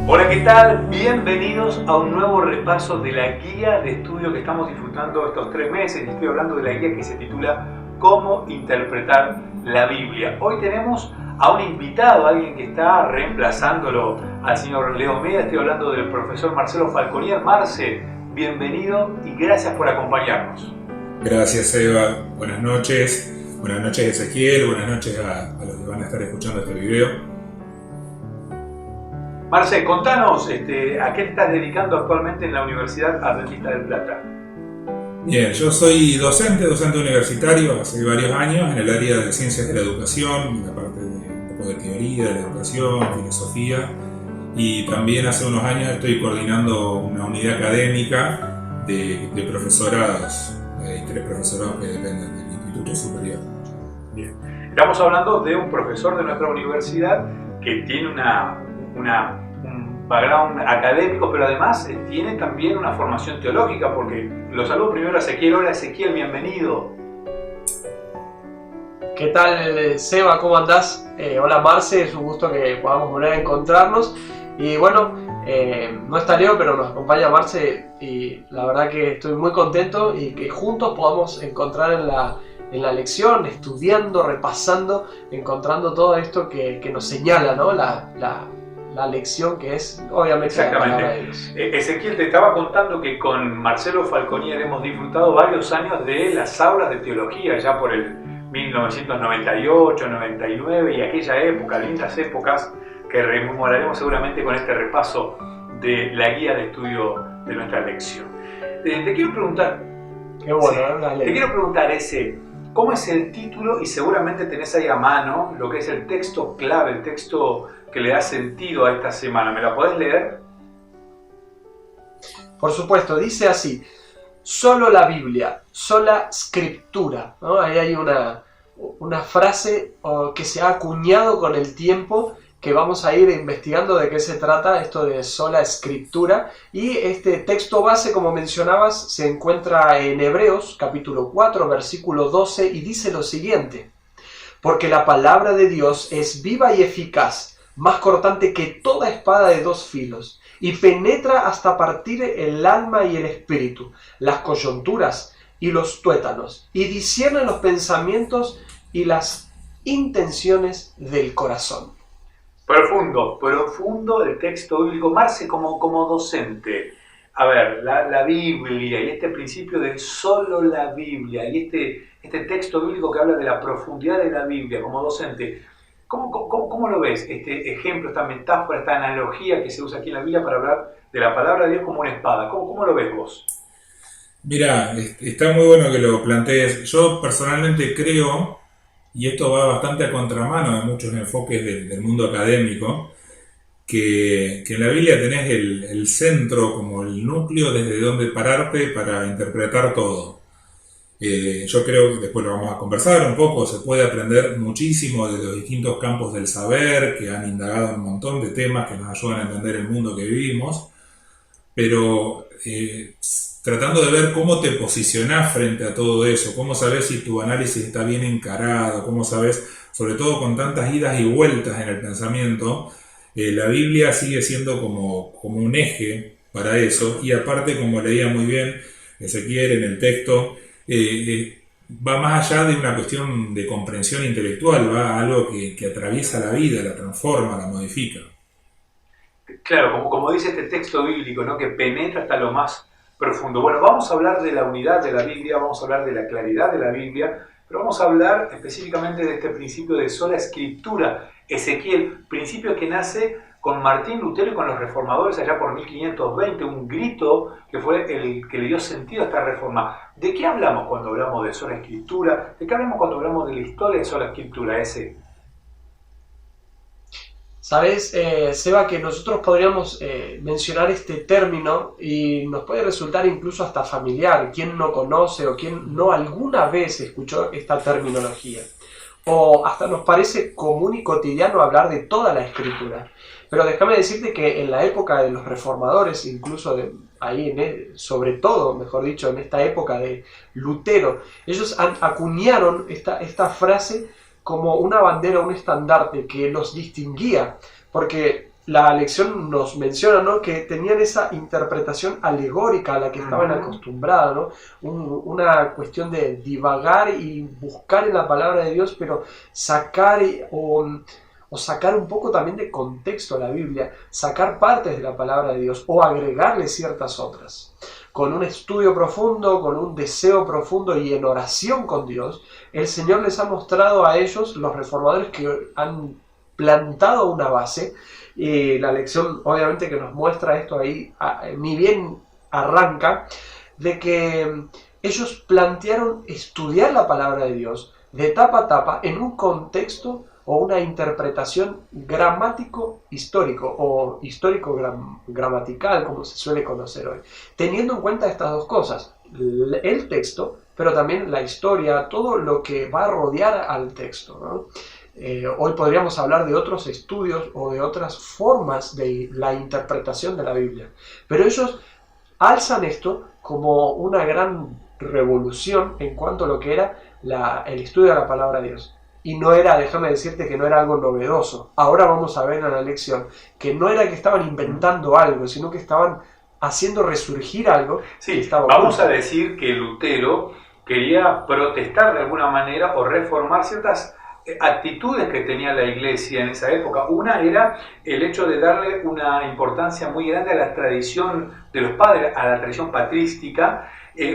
Hola, ¿qué tal? Bienvenidos a un nuevo repaso de la guía de estudio que estamos disfrutando estos 3 meses. Estoy hablando de la guía que se titula ¿Cómo interpretar la Biblia? Hoy tenemos a un invitado, alguien que está reemplazándolo al señor Leo Meda. Estoy hablando del profesor Marcelo Falconier. Marce, bienvenido y gracias por acompañarnos. Gracias, Eva. Buenas noches. Buenas noches, Ezequiel. Buenas noches a los que van a estar escuchando este video. Marce, contanos, ¿a qué te estás dedicando actualmente en la Universidad Adventista del Plata? Bien, yo soy docente universitario hace varios años en el área de ciencias de la educación, en la parte de un poco de teoría de la educación, filosofía, y también hace unos años estoy coordinando una unidad académica de profesorados, hay 3 profesorados que dependen del Instituto Superior. Bien. Estamos hablando de un profesor de nuestra universidad que tiene un background académico, pero además tiene también una formación teológica, porque lo saludo primero a Ezequiel. Hola Ezequiel, bienvenido. ¿Qué tal, Seba? ¿Cómo andás? Hola Marce, es un gusto que podamos volver a encontrarnos. Y bueno, no está Leo, pero nos acompaña Marce y la verdad que estoy muy contento y que juntos podamos encontrar en la lección, estudiando, repasando, encontrando todo esto que nos señala, ¿no? La lección que es obviamente la palabra de Dios. Ezequiel, te estaba contando que con Marcelo Falconier hemos disfrutado varios años de las aulas de teología, ya por el 1998, 99 y aquella época, lindas épocas que rememoraremos seguramente con este repaso de la guía de estudio de nuestra lección. Te quiero preguntar, Qué bueno, te quiero preguntar ¿cómo es el título? Y seguramente tenés ahí a mano lo que es el texto clave, el texto que le da sentido a esta semana. ¿Me la podés leer? Por supuesto, dice así: solo la Biblia, sola Scriptura, ¿no? Ahí hay una frase que se ha acuñado con el tiempo, que vamos a ir investigando de qué se trata esto de sola Scriptura. Y este texto base, como mencionabas, se encuentra en Hebreos capítulo 4, versículo 12, y dice lo siguiente: porque la palabra de Dios es viva y eficaz, más cortante que toda espada de 2 filos, y penetra hasta partir el alma y el espíritu, las coyunturas y los tuétanos, y discierne los pensamientos y las intenciones del corazón. Profundo el texto bíblico. Marce, como docente, a ver, la Biblia y este principio de solo la Biblia y este texto bíblico que habla de la profundidad de la Biblia como docente, ¿cómo lo ves? Este ejemplo, esta metáfora, esta analogía que se usa aquí en la Biblia para hablar de la palabra de Dios como una espada. ¿Cómo lo ves vos? Mirá, está muy bueno que lo plantees. Yo personalmente creo, y esto va bastante a contramano de muchos enfoques del mundo académico, que en la Biblia tenés el centro como el núcleo desde donde pararte para interpretar todo. Yo creo que después lo vamos a conversar un poco, se puede aprender muchísimo de los distintos campos del saber que han indagado un montón de temas que nos ayudan a entender el mundo que vivimos, pero tratando de ver cómo te posicionás frente a todo eso, cómo sabes si tu análisis está bien encarado, cómo sabes, sobre todo con tantas idas y vueltas en el pensamiento, la Biblia sigue siendo como un eje para eso, y aparte, como leía muy bien Ezequiel en el texto, va más allá de una cuestión de comprensión intelectual, va a algo que atraviesa la vida, la transforma, la modifica. Claro, como dice este texto bíblico, ¿no? Que penetra hasta lo más profundo. Bueno, vamos a hablar de la unidad de la Biblia, vamos a hablar de la claridad de la Biblia, pero vamos a hablar específicamente de este principio de sola Escritura. Ezequiel, principio que nace con Martín Lutero y con los reformadores allá por 1520, un grito que fue el que le dio sentido a esta reforma. ¿De qué hablamos cuando hablamos de sola Escritura? ¿De qué hablamos cuando hablamos de la historia de sola Escritura, ese? ¿Sabes, Seba, que nosotros podríamos mencionar este término y nos puede resultar incluso hasta familiar? ¿Quién no conoce o quién no alguna vez escuchó esta terminología? O hasta nos parece común y cotidiano hablar de toda la Escritura. Pero déjame decirte que en la época de los reformadores, incluso sobre todo, mejor dicho, en esta época de Lutero, ellos acuñaron esta frase como una bandera, un estandarte que los distinguía, porque la lección nos menciona, ¿no?, que tenían esa interpretación alegórica a la que estaban acostumbrados, ¿no? Una cuestión de divagar y buscar en la palabra de Dios, pero sacar o sacar un poco también de contexto a la Biblia, sacar partes de la palabra de Dios o agregarle ciertas otras. Con un estudio profundo, con un deseo profundo y en oración con Dios, el Señor les ha mostrado a ellos, los reformadores que han plantado una base. Y la lección obviamente que nos muestra esto ahí, ni bien arranca, de que ellos plantearon estudiar la palabra de Dios de tapa a tapa en un contexto o una interpretación gramático-histórico o histórico-gramatical, como se suele conocer hoy, teniendo en cuenta estas dos cosas, el texto, pero también la historia, todo lo que va a rodear al texto, ¿no? Hoy podríamos hablar de otros estudios o de otras formas de la interpretación de la Biblia, pero ellos alzan esto como una gran revolución en cuanto a lo que era el estudio de la palabra de Dios. Y no era, déjame decirte que no era algo novedoso. Ahora vamos a ver en la lección que no era que estaban inventando algo, sino que estaban haciendo resurgir algo. Sí, vamos a decir que Lutero quería protestar de alguna manera o reformar ciertas actitudes que tenía la iglesia en esa época. Una era el hecho de darle una importancia muy grande a la tradición de los padres, a la tradición patrística.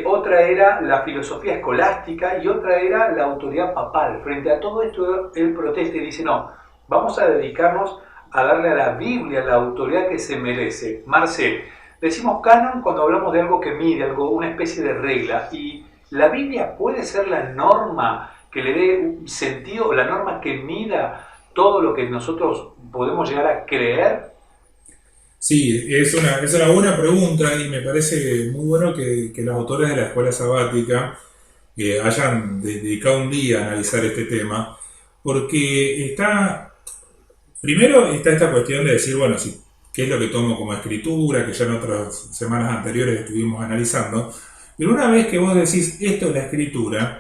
Otra era la filosofía escolástica y otra era la autoridad papal. Frente a todo esto, él protesta y dice, no, vamos a dedicarnos a darle a la Biblia la autoridad que se merece. Marce, decimos canon cuando hablamos de algo que mide, algo, una especie de regla, y la Biblia puede ser la norma que le dé un sentido, la norma que mida todo lo que nosotros podemos llegar a creer. Sí, es una buena pregunta y me parece muy bueno que los autores de la escuela sabática hayan dedicado un día a analizar este tema, porque primero está esta cuestión de decir, bueno, sí, qué es lo que tomo como escritura, que ya en otras semanas anteriores estuvimos analizando, pero una vez que vos decís esto es la escritura,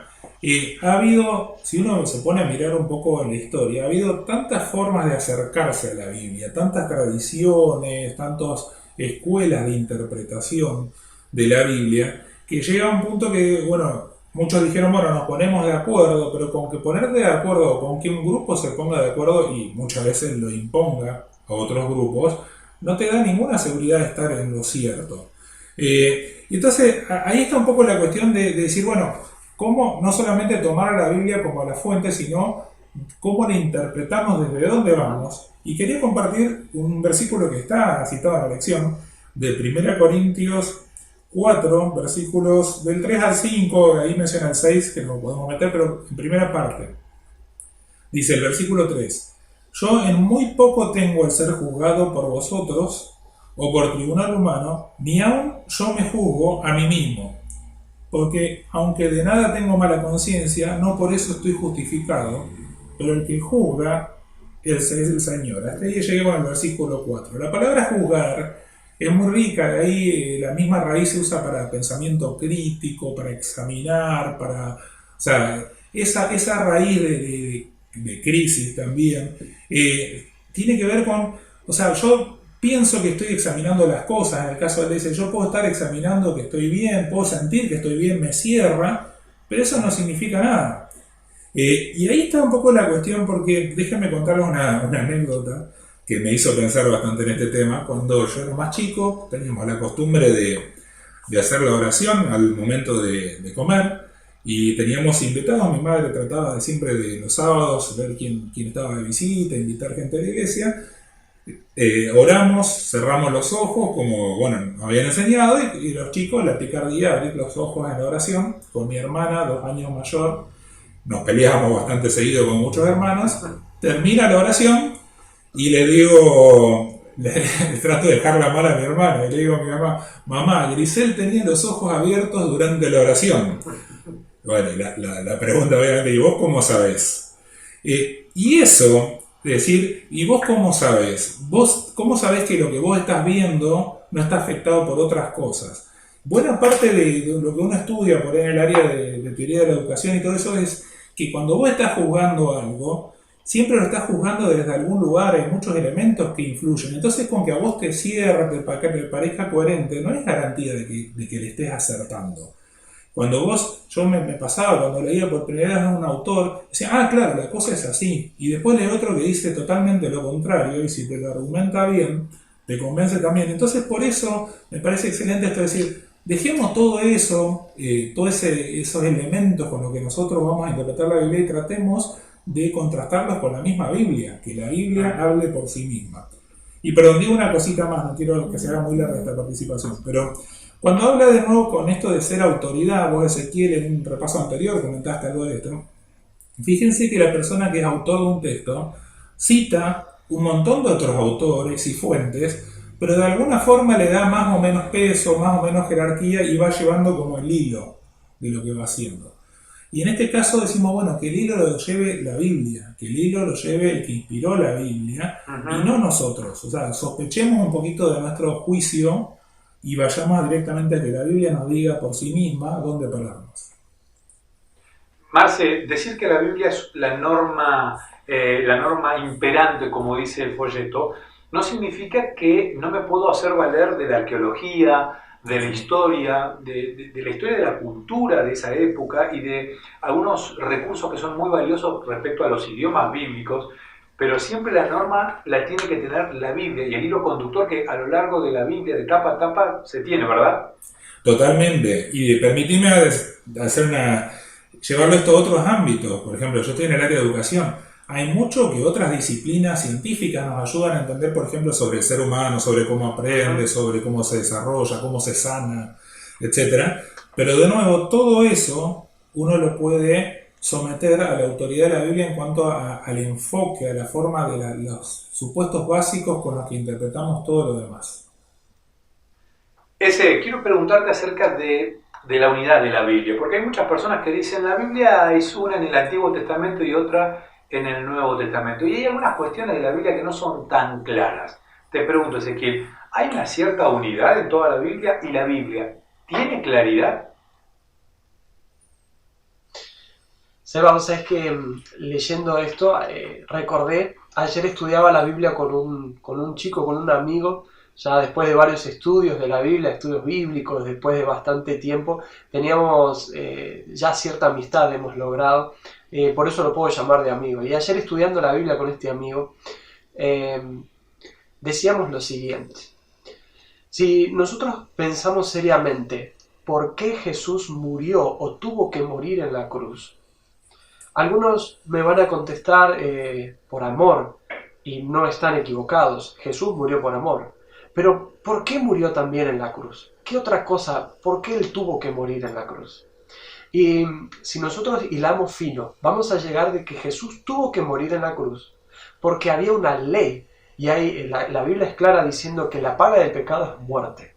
ha habido, si uno se pone a mirar un poco en la historia, ha habido tantas formas de acercarse a la Biblia, tantas tradiciones, tantas escuelas de interpretación de la Biblia, que llega a un punto que, bueno, muchos dijeron, bueno, nos ponemos de acuerdo, pero con que ponerte de acuerdo, con que un grupo se ponga de acuerdo y muchas veces lo imponga a otros grupos, no te da ninguna seguridad de estar en lo cierto. Entonces, ahí está un poco la cuestión de decir, bueno, cómo no solamente tomar a la Biblia como la fuente, sino cómo la interpretamos, desde dónde vamos. Y quería compartir un versículo que está citado en la lección, de 1 Corintios 4, versículos del 3 al 5, ahí menciona el 6, que no lo podemos meter, pero en primera parte. Dice el versículo 3, yo en muy poco tengo el ser juzgado por vosotros, o por tribunal humano, ni aun yo me juzgo a mí mismo. Porque aunque de nada tengo mala conciencia, no por eso estoy justificado, pero el que juzga es el Señor. Hasta ahí lleguemos al versículo 4. La palabra juzgar es muy rica, ahí la misma raíz se usa para pensamiento crítico, para examinar, o sea, esa raíz de crisis también tiene que ver con, o sea, yo pienso que estoy examinando las cosas. En el caso de ese, yo puedo estar examinando que estoy bien, puedo sentir que estoy bien, me cierra, pero eso no significa nada. Y ahí está un poco la cuestión, porque déjenme contarles una anécdota que me hizo pensar bastante en este tema. Cuando yo era más chico, teníamos la costumbre de hacer la oración al momento de comer, y teníamos invitados. Mi madre trataba siempre de los sábados ver quién estaba de visita, invitar gente de la iglesia. Oramos, cerramos los ojos como, bueno, nos habían enseñado, y los chicos, la picardía, abrir los ojos en la oración. Con mi hermana, 2 años mayor, nos peleábamos bastante seguido con muchos hermanos. Termina la oración y le digo, le trato de dejar la mala a mi hermana, y le digo a mi mamá, mamá, Grisel tenía los ojos abiertos durante la oración. Bueno, la pregunta obviamente, ¿y vos cómo sabés? Y eso, es decir, ¿y vos cómo sabés? ¿Vos cómo sabés que lo que vos estás viendo no está afectado por otras cosas? Buena parte de lo que uno estudia por ahí en el área de teoría de la educación y todo eso es que cuando vos estás juzgando algo, siempre lo estás juzgando desde algún lugar, hay muchos elementos que influyen. Entonces, con que a vos te cierre, que te parezca coherente, no es garantía de que le estés acertando. Cuando yo me pasaba, cuando leía por primera vez a un autor, decía, claro, la cosa es así. Y después lee otro que dice totalmente lo contrario, y si te lo argumenta bien, te convence también. Entonces, por eso me parece excelente esto de decir, dejemos todo eso, todos esos elementos con los que nosotros vamos a interpretar la Biblia y tratemos de contrastarlos con la misma Biblia, que la Biblia hable por sí misma. Y perdón, digo una cosita más, no quiero que se haga muy larga esta participación, pero cuando habla de nuevo con esto de ser autoridad, vos Ezequiel en un repaso anterior comentaste algo de esto, fíjense que la persona que es autor de un texto cita un montón de otros autores y fuentes, pero de alguna forma le da más o menos peso, más o menos jerarquía y va llevando como el hilo de lo que va haciendo. Y en este caso decimos, bueno, que el hilo lo lleve la Biblia, que el hilo lo lleve el que inspiró la Biblia, y no nosotros. O sea, sospechemos un poquito de nuestro juicio y vayamos directamente a que la Biblia nos diga por sí misma dónde pararnos. Marce, decir que la Biblia es la norma imperante, como dice el folleto, no significa que no me puedo hacer valer de la arqueología, de la historia, de la historia de la cultura de esa época y de algunos recursos que son muy valiosos respecto a los idiomas bíblicos, pero siempre la norma la tiene que tener la Biblia y el hilo conductor que a lo largo de la Biblia, de tapa a tapa, se tiene, ¿verdad? Totalmente. Y permitime llevarlo esto a otros ámbitos. Por ejemplo, yo estoy en el área de educación. Hay mucho que otras disciplinas científicas nos ayudan a entender, por ejemplo, sobre el ser humano, sobre cómo aprende, sobre cómo se desarrolla, cómo se sana, etc. Pero de nuevo, todo eso uno lo puede someter a la autoridad de la Biblia en cuanto al enfoque, a la forma de los supuestos básicos con los que interpretamos todo lo demás. Quiero preguntarte acerca de la unidad de la Biblia, porque hay muchas personas que dicen la Biblia es una en el Antiguo Testamento y otra en el Nuevo Testamento. Y hay algunas cuestiones de la Biblia que no son tan claras. Te pregunto, Ezequiel, ¿hay una cierta unidad en toda la Biblia y la Biblia tiene claridad? Seba, vos sabés que leyendo esto recordé, ayer estudiaba la Biblia con un chico, con un amigo, ya después de varios estudios de la Biblia, estudios bíblicos, después de bastante tiempo, teníamos ya cierta amistad, hemos logrado, por eso lo puedo llamar de amigo. Y ayer estudiando la Biblia con este amigo, decíamos lo siguiente: si nosotros pensamos seriamente por qué Jesús murió o tuvo que morir en la cruz, algunos me van a contestar por amor, y no están equivocados, Jesús murió por amor. Pero ¿por qué murió también en la cruz? ¿Qué otra cosa? ¿Por qué Él tuvo que morir en la cruz? Y si nosotros hilamos fino, vamos a llegar de que Jesús tuvo que morir en la cruz porque había una ley, y la Biblia es clara diciendo que la paga del pecado es muerte.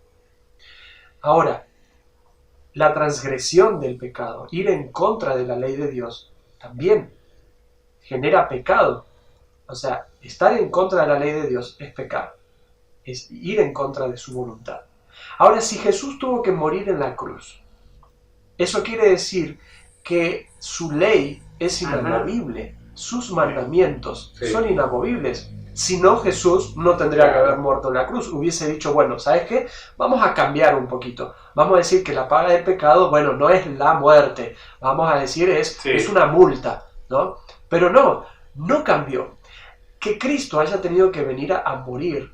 Ahora, la transgresión del pecado, ir en contra de la ley de Dios, también genera pecado. O sea, estar en contra de la ley de Dios es pecado, es ir en contra de su voluntad. Ahora, si Jesús tuvo que morir en la cruz, eso quiere decir que su ley es inamovible, sus mandamientos son inamovibles. Si no, Jesús no tendría que haber muerto en la cruz. Hubiese dicho, bueno, ¿sabes qué? Vamos a cambiar un poquito. Vamos a decir que la paga del pecado, bueno, no es la muerte. Vamos a decir es una multa, ¿no? Pero no cambió. Que Cristo haya tenido que venir a morir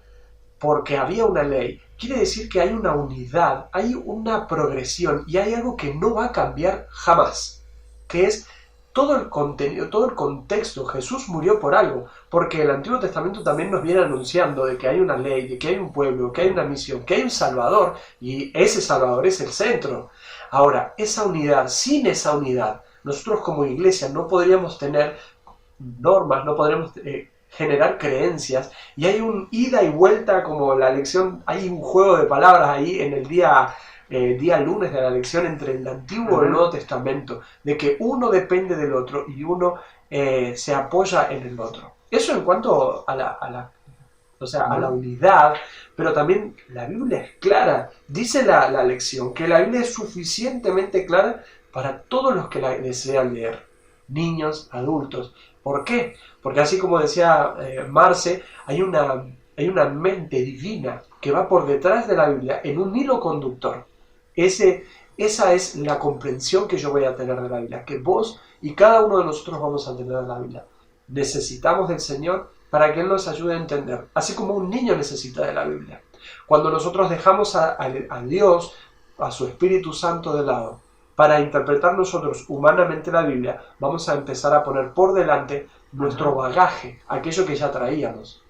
porque había una ley, quiere decir que hay una unidad, hay una progresión y hay algo que no va a cambiar jamás, que es todo el contenido, todo el contexto. Jesús murió por algo, porque el Antiguo Testamento también nos viene anunciando de que hay una ley, de que hay un pueblo, que hay una misión, que hay un Salvador, y ese Salvador es el centro. Ahora, esa unidad, sin esa unidad, nosotros como iglesia no podríamos tener normas, no podríamos generar creencias, y hay un ida y vuelta como la lección, hay un juego de palabras ahí en el día lunes de la lección entre el Antiguo y el Nuevo Testamento, de que uno depende del otro y uno se apoya en el otro. Eso en cuanto a la unidad, pero también la Biblia es clara. Dice la lección que la Biblia es suficientemente clara para todos los que la desean leer. niños, adultos. ¿Por qué? Porque así como decía Marce, hay una mente divina que va por detrás de la Biblia en un hilo conductor. Esa es la comprensión que yo voy a tener de la Biblia, que vos y cada uno de nosotros vamos a tener de la Biblia. Necesitamos del Señor para que Él nos ayude a entender, así como un niño necesita de la Biblia. Cuando nosotros dejamos a Dios, a su Espíritu Santo de lado, para interpretar nosotros humanamente la Biblia, vamos a empezar a poner por delante nuestro bagaje, aquello que ya traíamos.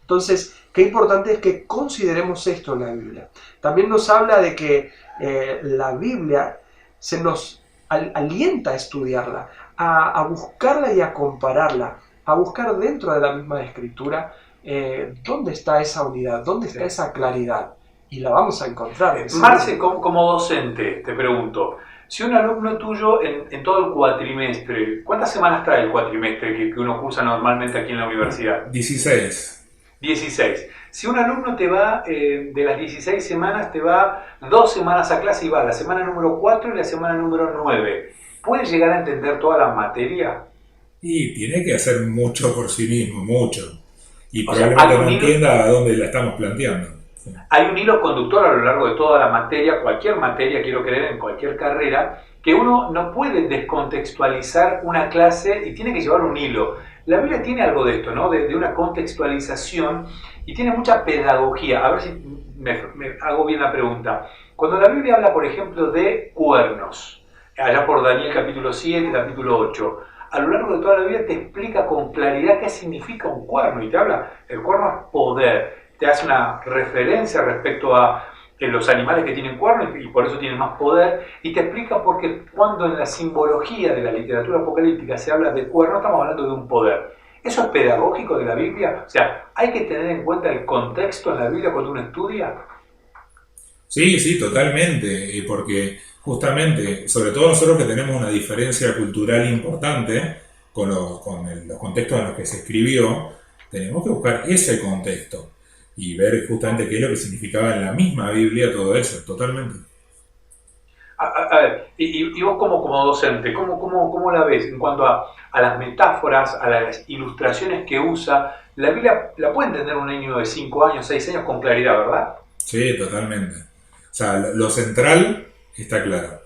Entonces, qué importante es que consideremos esto en la Biblia. También nos habla de que la Biblia se nos alienta a estudiarla, a buscarla y a compararla, a buscar dentro de la misma Escritura dónde está esa unidad, dónde está esa claridad. Y la vamos a encontrar. Marce, como docente, te pregunto, si un alumno tuyo en todo el cuatrimestre, ¿cuántas semanas trae el cuatrimestre que uno cursa normalmente aquí en la universidad? 16. 16. Si un alumno te va, de las 16 semanas, te va 2 semanas a clase y va la semana número 4 y la semana número 9, ¿puede llegar a entender toda la materia? Y tiene que hacer mucho por sí mismo, mucho. Y O sea, probablemente no entienda a dónde la estamos planteando. Sí. Hay un hilo conductor a lo largo de toda la materia, cualquier materia, quiero creer, en cualquier carrera, que uno no puede descontextualizar una clase y tiene que llevar un hilo. La Biblia tiene algo de esto, ¿no? De una contextualización y tiene mucha pedagogía. A ver si me hago bien la pregunta. Cuando la Biblia habla, por ejemplo, de cuernos, allá por Daniel capítulo 7, capítulo 8, a lo largo de toda la Biblia te explica con claridad qué significa un cuerno y te habla, el cuerno es poder, te hace una referencia respecto a los animales que tienen cuernos y por eso tienen más poder, y te explica por qué cuando en la simbología de la literatura apocalíptica se habla de cuerno, estamos hablando de un poder. ¿Eso es pedagógico de la Biblia? O sea, ¿hay que tener en cuenta el contexto en la Biblia cuando uno estudia? Sí, totalmente, y porque justamente, sobre todo nosotros que tenemos una diferencia cultural importante con los contextos en los que se escribió, tenemos que buscar ese contexto y ver justamente qué es lo que significaba en la misma Biblia todo eso, totalmente. A ver, y vos como docente, ¿cómo la ves en cuanto a las metáforas, a las ilustraciones que usa? La Biblia la puede entender un niño de 5 años, 6 años con claridad, ¿verdad? Sí, totalmente. O sea, lo central está claro.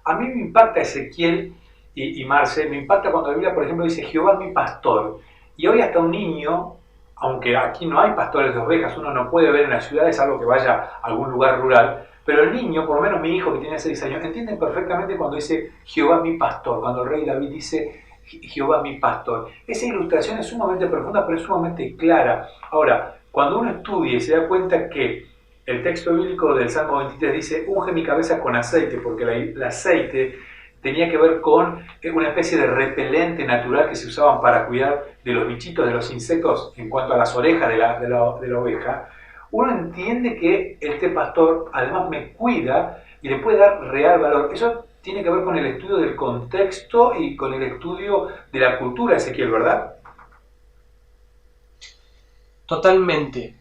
A mí me impacta Ezequiel y Marce, me impacta cuando la Biblia, por ejemplo, dice Jehová es mi pastor. Y hoy hasta un niño, aunque aquí no hay pastores de ovejas, uno no puede ver en las ciudades, algo que vaya a algún lugar rural, pero el niño, por lo menos mi hijo que tiene 6 años, entiende perfectamente cuando dice Jehová es mi pastor, cuando el rey David dice Jehová es mi pastor. Esa ilustración es sumamente profunda, pero es sumamente clara. Ahora, cuando uno estudia y se da cuenta que el texto bíblico del Salmo 23 dice, unge mi cabeza con aceite, porque el aceite tenía que ver con una especie de repelente natural que se usaban para cuidar de los bichitos, de los insectos, en cuanto a las orejas de la oveja. Uno entiende que este pastor además me cuida y le puede dar real valor. Eso tiene que ver con el estudio del contexto y con el estudio de la cultura, Ezequiel, ¿verdad? Totalmente.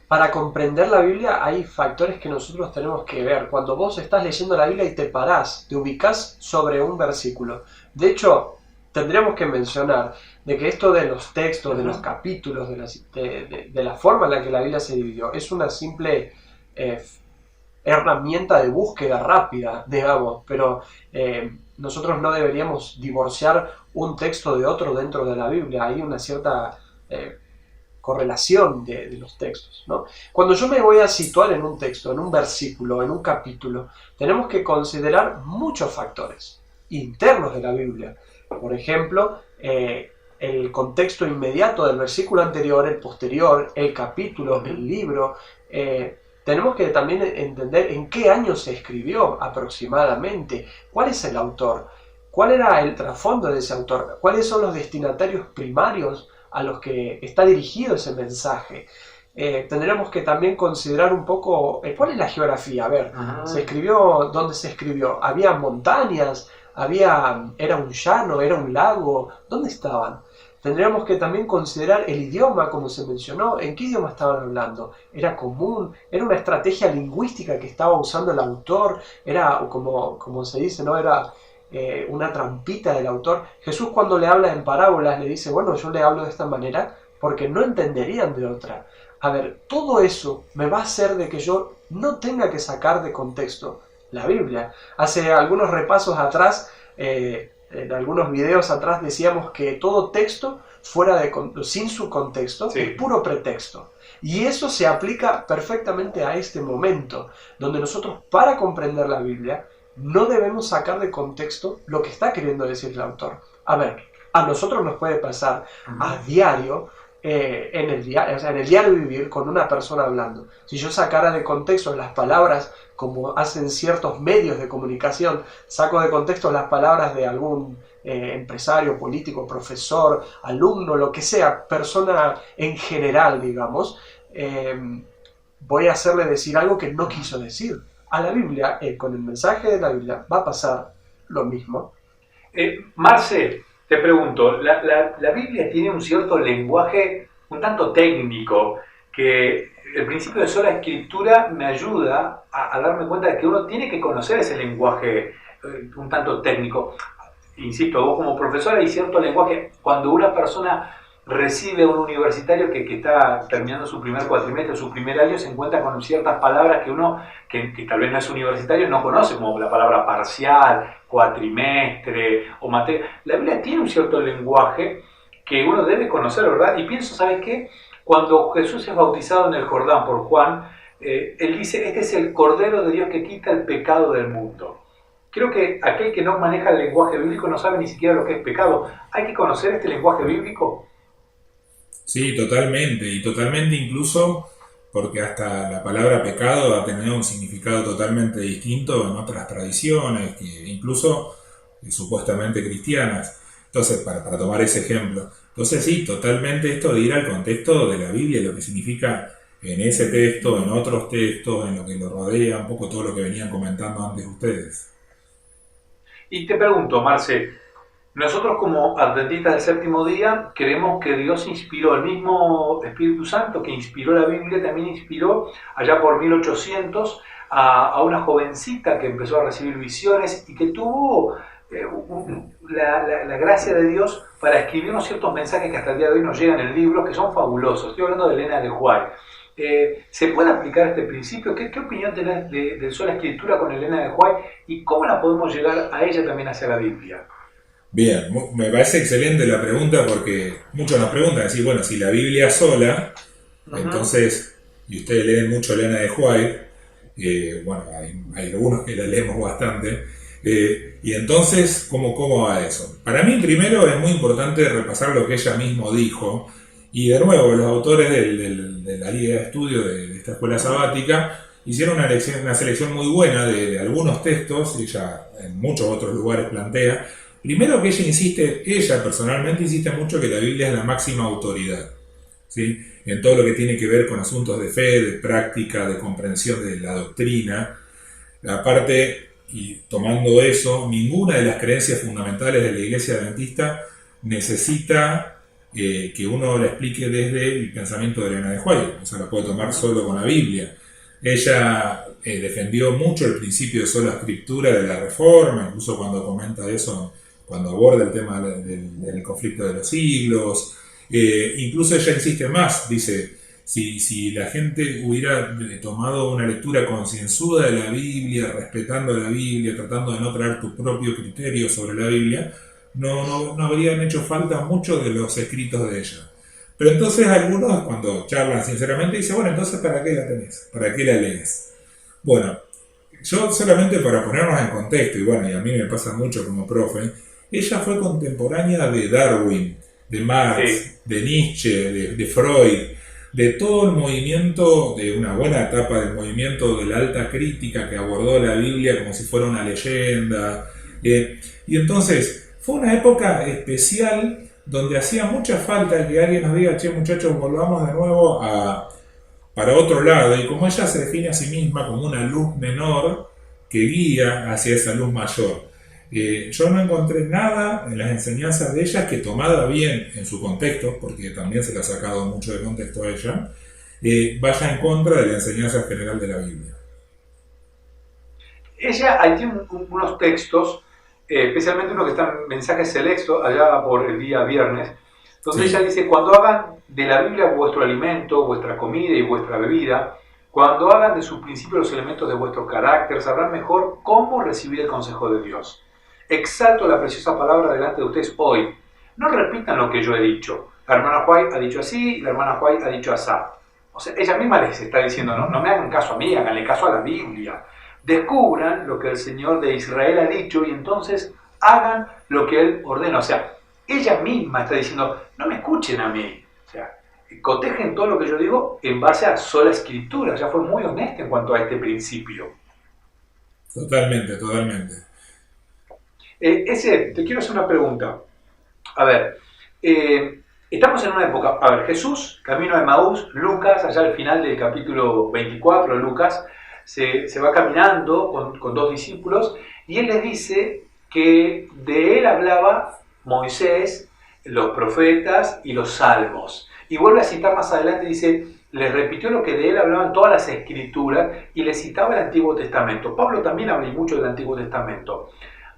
Para comprender la Biblia hay factores que nosotros tenemos que ver. Cuando vos estás leyendo la Biblia y te parás, te ubicás sobre un versículo. De hecho, tendríamos que mencionar de que esto de los textos, de los capítulos, de la forma en la que la Biblia se dividió, es una simple herramienta de búsqueda rápida, digamos, pero nosotros no deberíamos divorciar un texto de otro dentro de la Biblia. Hay una cierta correlación de los textos, ¿no? Cuando yo me voy a situar en un texto, en un versículo, en un capítulo, tenemos que considerar muchos factores internos de la Biblia. Por ejemplo, el contexto inmediato del versículo anterior, el posterior, el capítulo, el libro. Tenemos que también entender en qué año se escribió aproximadamente, cuál es el autor, cuál era el trasfondo de ese autor, cuáles son los destinatarios primarios a los que está dirigido ese mensaje. Tendremos que también considerar un poco cuál es la geografía. A ver, ¿se escribió dónde se escribió? ¿Había montañas? ¿Era un llano? ¿Era un lago? ¿Dónde estaban? Tendríamos que también considerar el idioma, como se mencionó. ¿En qué idioma estaban hablando? ¿Era común? ¿Era una estrategia lingüística que estaba usando el autor? Era, como se dice, ¿no? Era una trampita del autor. Jesús, cuando le habla en parábolas, le dice, bueno, yo le hablo de esta manera porque no entenderían de otra. A ver, todo eso me va a hacer de que yo no tenga que sacar de contexto la Biblia. Hace algunos repasos atrás, en algunos videos atrás, decíamos que todo texto sin su contexto, Sí. es puro pretexto. Y eso se aplica perfectamente a este momento, donde nosotros, para comprender la Biblia, no debemos sacar de contexto lo que está queriendo decir el autor. A ver, a nosotros nos puede pasar a diario, en el diario vivir, con una persona hablando. Si yo sacara de contexto las palabras, como hacen ciertos medios de comunicación, saco de contexto las palabras de algún empresario, político, profesor, alumno, lo que sea, persona en general, digamos, voy a hacerle decir algo que no quiso decir. A la Biblia, con el mensaje de la Biblia, va a pasar lo mismo. Marce, te pregunto, la Biblia tiene un cierto lenguaje un tanto técnico, que el principio de sola escritura me ayuda a darme cuenta de que uno tiene que conocer ese lenguaje un tanto técnico. Insisto, vos como profesor hay cierto lenguaje. Cuando una persona recibe a un universitario que está terminando su primer cuatrimestre, su primer año, se encuentra con ciertas palabras que uno, que tal vez no es universitario, no conoce, como la palabra parcial, cuatrimestre o materia. La Biblia tiene un cierto lenguaje que uno debe conocer, ¿verdad? Y pienso, ¿sabes qué? Cuando Jesús es bautizado en el Jordán por Juan, él dice, este es el Cordero de Dios que quita el pecado del mundo. Creo que aquel que no maneja el lenguaje bíblico no sabe ni siquiera lo que es pecado. ¿Hay que conocer este lenguaje bíblico? Sí, totalmente, y totalmente incluso porque hasta la palabra pecado ha tenido un significado totalmente distinto en otras tradiciones, que incluso supuestamente cristianas. Entonces, para tomar ese ejemplo, entonces sí, totalmente esto de ir al contexto de la Biblia, lo que significa en ese texto, en otros textos, en lo que lo rodea, un poco todo lo que venían comentando antes ustedes. Y te pregunto, Marce, nosotros como adventistas del séptimo día creemos que Dios inspiró, el mismo Espíritu Santo que inspiró la Biblia, también inspiró allá por 1800 a una jovencita que empezó a recibir visiones y que tuvo la gracia de Dios para escribirnos ciertos mensajes que hasta el día de hoy nos llegan en libros que son fabulosos. Estoy hablando de Elena de White. ¿Se puede aplicar este principio? ¿Qué opinión tenés de sola escritura con Elena de White y cómo la podemos llegar a ella también hacia la Biblia? Bien, me parece excelente la pregunta porque muchos nos preguntan, decir, bueno, si la Biblia sola, entonces, y ustedes leen mucho Elena de White, bueno, hay algunos que la leemos bastante, y entonces, ¿cómo va eso? Para mí, primero, es muy importante repasar lo que ella misma dijo, y de nuevo, los autores de la Liga de Estudio de esta escuela sabática hicieron una selección muy buena de algunos textos, ella en muchos otros lugares plantea. Primero que ella personalmente insiste mucho que la Biblia es la máxima autoridad, ¿sí? En todo lo que tiene que ver con asuntos de fe, de práctica, de comprensión de la doctrina. Aparte, y tomando eso, ninguna de las creencias fundamentales de la Iglesia Adventista necesita que uno la explique desde el pensamiento de Elena de White, o sea, la puede tomar solo con la Biblia. Ella defendió mucho el principio de sola escritura de la Reforma, incluso cuando comenta eso, cuando aborda el tema del conflicto de los siglos. Incluso ella insiste más, dice, si la gente hubiera tomado una lectura concienzuda de la Biblia, respetando la Biblia, tratando de no traer tu propio criterio sobre la Biblia, no habrían hecho falta muchos de los escritos de ella. Pero entonces algunos, cuando charlan sinceramente, dicen, bueno, entonces ¿para qué la tenés? ¿Para qué la lees? Bueno, yo solamente para ponernos en contexto, y bueno, y a mí me pasa mucho como profe, ella fue contemporánea de Darwin, de Marx, Sí. de Nietzsche, de Freud, de todo el movimiento, de una buena etapa del movimiento de la alta crítica que abordó la Biblia como si fuera una leyenda. Y entonces, fue una época especial donde hacía mucha falta que alguien nos diga, che muchachos, volvamos de nuevo para otro lado, y como ella se define a sí misma como una luz menor que guía hacia esa luz mayor. Yo no encontré nada en las enseñanzas de ella que, tomada bien en su contexto, porque también se le ha sacado mucho de contexto a ella, vaya en contra de la enseñanza general de la Biblia. Ella, hay tiene unos textos especialmente uno que está en Mensajes Selectos, allá por el día viernes, donde Sí. ella dice, cuando hagan de la Biblia vuestro alimento, vuestra comida y vuestra bebida, cuando hagan de sus principios los elementos de vuestro carácter, sabrán mejor cómo recibir el consejo de Dios. Exalto la preciosa palabra delante de ustedes hoy. No repitan lo que yo he dicho. La hermana White ha dicho así y la hermana White ha dicho así. O sea, ella misma les está diciendo, no me hagan caso a mí, háganle caso a la Biblia. Descubran lo que el Señor de Israel ha dicho y entonces hagan lo que Él ordena. O sea, ella misma está diciendo, no me escuchen a mí. O sea, cotejen todo lo que yo digo en base a sola escritura. Ya fue muy honesta en cuanto a este principio. Totalmente, totalmente. Te quiero hacer una pregunta. A ver, estamos en una época, a ver, Jesús, camino de Emaús, Lucas, allá al final del capítulo 24 de Lucas, se va caminando con dos discípulos y él les dice que de él hablaba Moisés, los profetas y los salmos. Y vuelve a citar más adelante, dice, les repitió lo que de él hablaban todas las escrituras y les citaba el Antiguo Testamento. Pablo también habla mucho del Antiguo Testamento.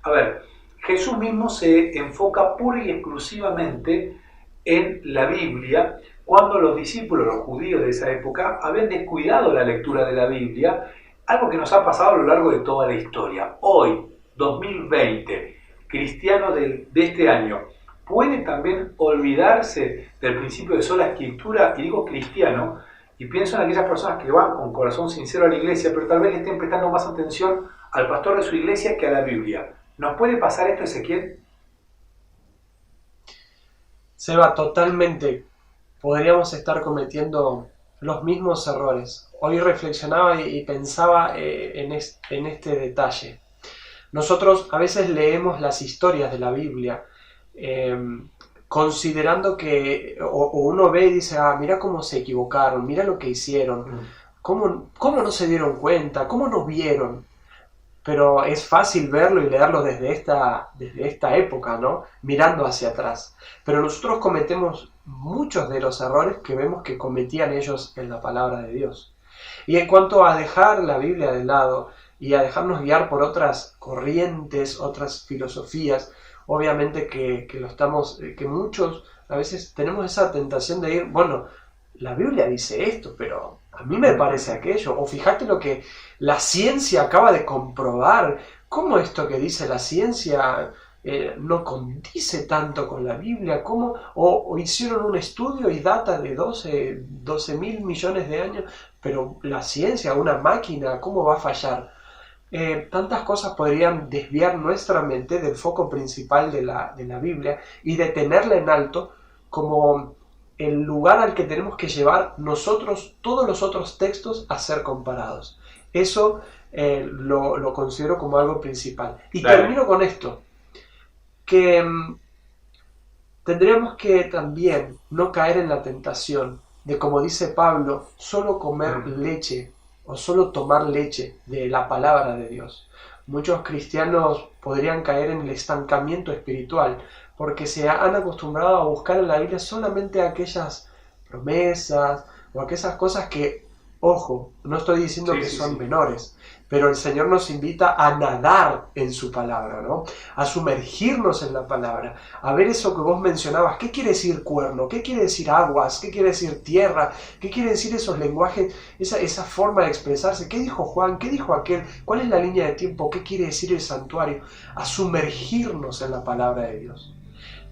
A ver, Jesús mismo se enfoca pura y exclusivamente en la Biblia, cuando los discípulos, los judíos de esa época, habían descuidado la lectura de la Biblia, algo que nos ha pasado a lo largo de toda la historia. Hoy, 2020, cristiano de este año, puede también olvidarse del principio de sola escritura, y digo cristiano, y pienso en aquellas personas que van con corazón sincero a la iglesia, pero tal vez le estén prestando más atención al pastor de su iglesia que a la Biblia. ¿Nos puede pasar esto, Ezequiel? Seba, totalmente. Podríamos estar cometiendo los mismos errores. Hoy reflexionaba y pensaba en este detalle. Nosotros a veces leemos las historias de la Biblia considerando que, o uno ve y dice, mira cómo se equivocaron, mira lo que hicieron, cómo no se dieron cuenta, cómo no vieron. Pero es fácil verlo y leerlo desde esta época, ¿no? Mirando hacia atrás. Pero nosotros cometemos muchos de los errores que vemos que cometían ellos en la palabra de Dios. Y en cuanto a dejar la Biblia de lado y a dejarnos guiar por otras corrientes, otras filosofías, obviamente que muchos a veces tenemos esa tentación de ir, bueno, la Biblia dice esto, pero a mí me parece aquello. O fíjate lo que la ciencia acaba de comprobar. ¿Cómo esto que dice la ciencia no condice tanto con la Biblia? ¿Cómo? O hicieron un estudio y data de 12 mil millones de años, pero la ciencia, una máquina, ¿cómo va a fallar? Tantas cosas podrían desviar nuestra mente del foco principal de la Biblia y de tenerla en alto como el lugar al que tenemos que llevar nosotros todos los otros textos a ser comparados. Eso lo considero como algo principal. Y Claro. termino con esto, que tendríamos que también no caer en la tentación de, como dice Pablo, solo comer leche o solo tomar leche de la palabra de Dios. Muchos cristianos podrían caer en el estancamiento espiritual porque se han acostumbrado a buscar en la Biblia solamente aquellas promesas o aquellas cosas que, ojo, no estoy diciendo que son menores, pero el Señor nos invita a nadar en su palabra, ¿no? A sumergirnos en la palabra, a ver eso que vos mencionabas. ¿Qué quiere decir cuerno? ¿Qué quiere decir aguas? ¿Qué quiere decir tierra? ¿Qué quiere decir esos lenguajes, esa forma de expresarse? ¿Qué dijo Juan? ¿Qué dijo aquel? ¿Cuál es la línea de tiempo? ¿Qué quiere decir el santuario? A sumergirnos en la palabra de Dios.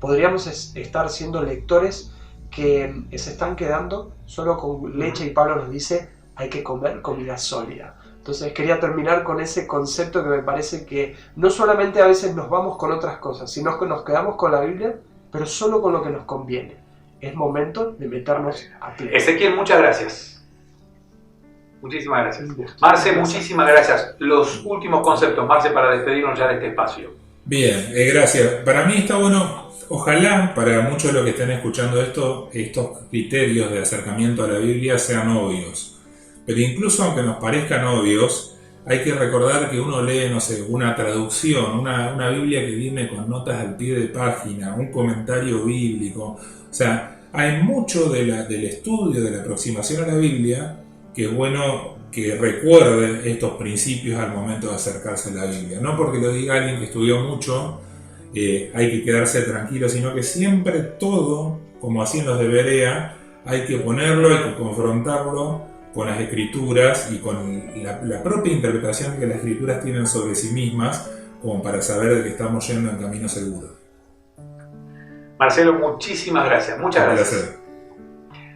Podríamos estar siendo lectores que se están quedando solo con leche, y Pablo nos dice, hay que comer comida sólida. Entonces quería terminar con ese concepto que me parece que no solamente a veces nos vamos con otras cosas, sino que nos quedamos con la Biblia, pero solo con lo que nos conviene. Es momento de meternos a pleno. Ezequiel, muchas gracias. Muchísimas gracias. Marce, muchísimas gracias. Los últimos conceptos, Marce, para despedirnos ya de este espacio. Bien, gracias. Para mí está bueno, ojalá para muchos de los que estén escuchando estos criterios de acercamiento a la Biblia sean obvios. Pero incluso aunque nos parezcan obvios, hay que recordar que uno lee, no sé, una traducción, una Biblia que viene con notas al pie de página, un comentario bíblico. O sea, hay mucho del estudio, de la aproximación a la Biblia, que es bueno que recuerde estos principios al momento de acercarse a la Biblia. No porque lo diga alguien que estudió mucho, hay que quedarse tranquilo, sino que siempre todo, como así en los de Berea, hay que ponerlo, hay que confrontarlo con las Escrituras y con la propia interpretación que las Escrituras tienen sobre sí mismas, como para saber de que estamos yendo en camino seguro. Marcelo, muchísimas gracias, muchas gracias. Placer.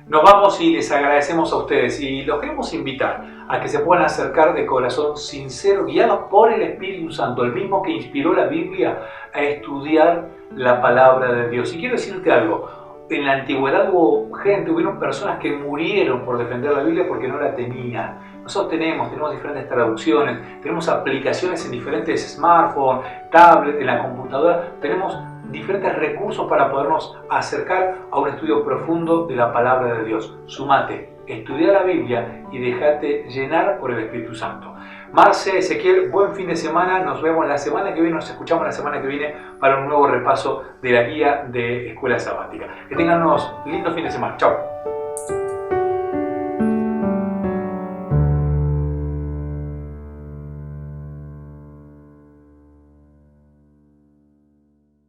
Nos vamos y les agradecemos a ustedes y los queremos invitar a que se puedan acercar de corazón sincero, guiados por el Espíritu Santo, el mismo que inspiró la Biblia, a estudiar la palabra de Dios. Y quiero decirte algo, en la antigüedad hubieron personas que murieron por defender la Biblia porque no la tenían. Nosotros tenemos diferentes traducciones, tenemos aplicaciones en diferentes smartphones, tablets, en la computadora, tenemos diferentes recursos para podernos acercar a un estudio profundo de la palabra de Dios. Sumate, estudia la Biblia y déjate llenar por el Espíritu Santo. Marce, Ezequiel, buen fin de semana. Nos vemos la semana que viene, nos escuchamos la semana que viene para un nuevo repaso de la guía de Escuela Sabática. Que tengan unos lindos fines de semana. Chao.